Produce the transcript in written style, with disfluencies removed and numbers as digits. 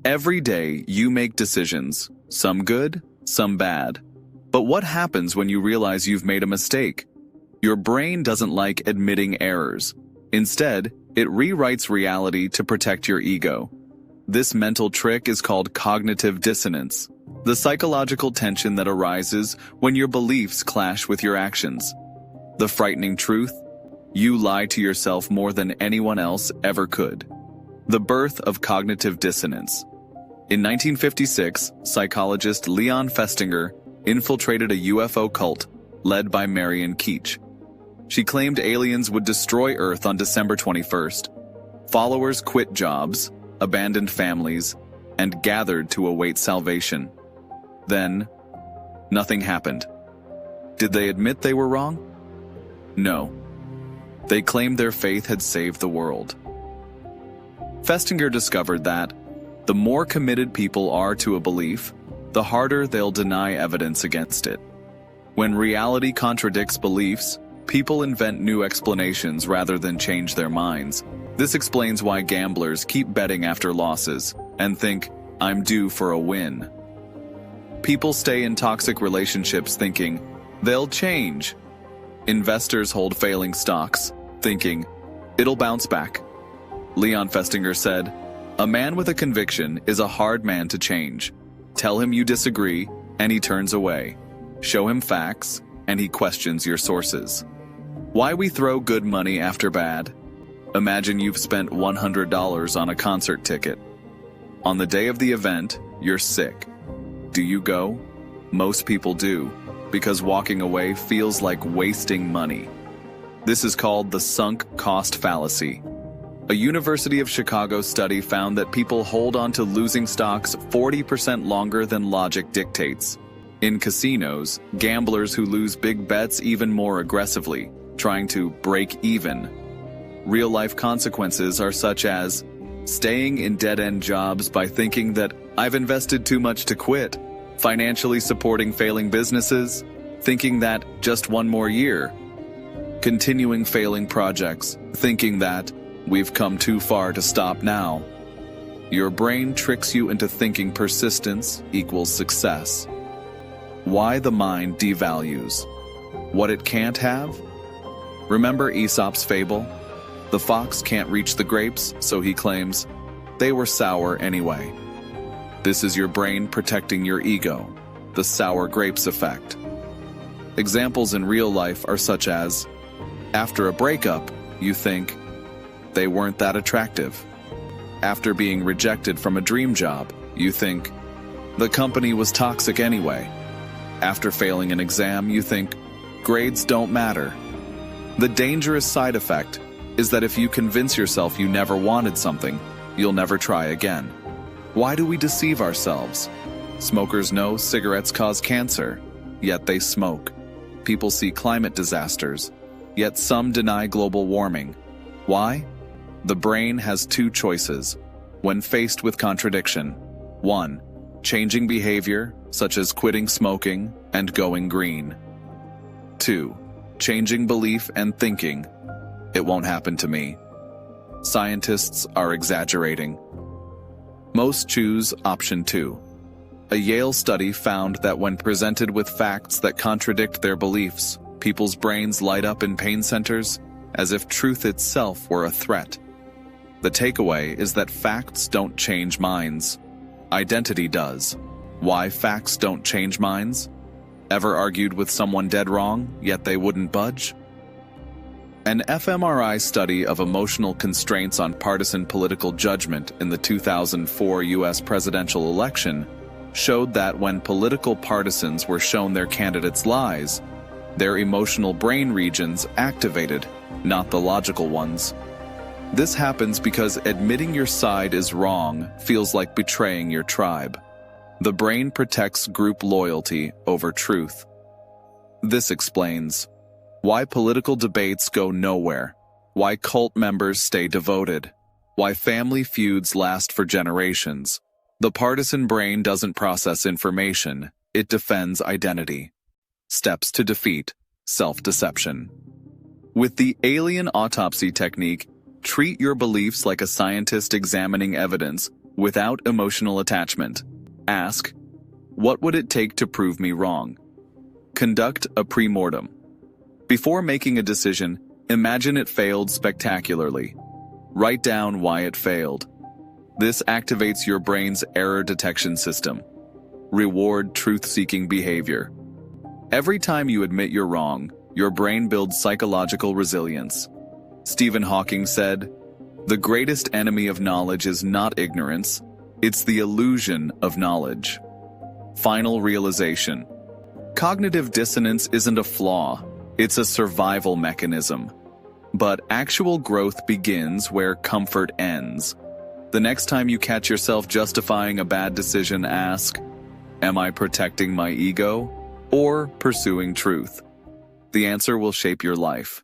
Every day, you make decisions, some good, some bad. But what happens when you realize you've made a mistake? Your brain doesn't like admitting errors. Instead, it rewrites reality to protect your ego. This mental trick is called cognitive dissonance, the psychological tension that arises when your beliefs clash with your actions. The frightening truth? You lie to yourself more than anyone else ever could. The birth of cognitive dissonance. In 1956, psychologist Leon Festinger infiltrated a UFO cult led by Marion Keech. She claimed aliens would destroy Earth on December 21st. Followers quit jobs, abandoned families, and gathered to await salvation. Then, nothing happened. Did they admit they were wrong? No. They claimed their faith had saved the world. Festinger discovered that the more committed people are to a belief, the harder they'll deny evidence against it. When reality contradicts beliefs, people invent new explanations rather than change their minds. This explains why gamblers keep betting after losses and think, "I'm due for a win." People stay in toxic relationships thinking, "They'll change." Investors hold failing stocks, thinking, "It'll bounce back." Leon Festinger said, "A man with a conviction is a hard man to change. Tell him you disagree, and he turns away. Show him facts, and he questions your sources." Why we throw good money after bad? Imagine you've spent $100 on a concert ticket. On the day of the event, you're sick. Do you go? Most people do, because walking away feels like wasting money. This is called the sunk cost fallacy. A University of Chicago study found that people hold on to losing stocks 40% longer than logic dictates. In casinos, gamblers who lose big bets even more aggressively, trying to break even. Real-life consequences are such as staying in dead-end jobs by thinking that I've invested too much to quit, financially supporting failing businesses, thinking that just one more year, continuing failing projects, thinking that we've come too far to stop now. Your brain tricks you into thinking persistence equals success. Why the mind devalues what it can't have? Remember Aesop's fable? The fox can't reach the grapes, so he claims, they were sour anyway. This is your brain protecting your ego, the sour grapes effect. Examples in real life are such as, after a breakup, you think, they weren't that attractive. After being rejected from a dream job, you think, the company was toxic anyway. After failing an exam, you think, grades don't matter. The dangerous side effect is that if you convince yourself you never wanted something, you'll never try again. Why do we deceive ourselves? Smokers know cigarettes cause cancer, yet they smoke. People see climate disasters, yet some deny global warming. Why? The brain has two choices when faced with contradiction. 1. Changing behavior, such as quitting smoking and going green. 2. Changing belief and thinking, it won't happen to me. Scientists are exaggerating. Most choose option 2. A Yale study found that when presented with facts that contradict their beliefs, people's brains light up in pain centers as if truth itself were a threat. The takeaway is that facts don't change minds. Identity does. Why facts don't change minds? Ever argued with someone dead wrong, yet they wouldn't budge? An fMRI study of emotional constraints on partisan political judgment in the 2004 U.S. presidential election showed that when political partisans were shown their candidates' lies, their emotional brain regions activated, not the logical ones. This happens because admitting your side is wrong feels like betraying your tribe. The brain protects group loyalty over truth. This explains why political debates go nowhere, why cult members stay devoted, why family feuds last for generations. The partisan brain doesn't process information, it defends identity. Steps to defeat self-deception. With the alien autopsy technique, treat your beliefs like a scientist examining evidence without emotional attachment. Ask, what would it take to prove me wrong? Conduct a pre-mortem. Before making a decision, imagine it failed spectacularly. Write down why it failed. This activates your brain's error detection system. Reward truth-seeking behavior. Every time you admit you're wrong, your brain builds psychological resilience. Stephen Hawking said, "The greatest enemy of knowledge is not ignorance, it's the illusion of knowledge." Final realization. Cognitive dissonance isn't a flaw, it's a survival mechanism. But actual growth begins where comfort ends. The next time you catch yourself justifying a bad decision, ask, am I protecting my ego or pursuing truth? The answer will shape your life.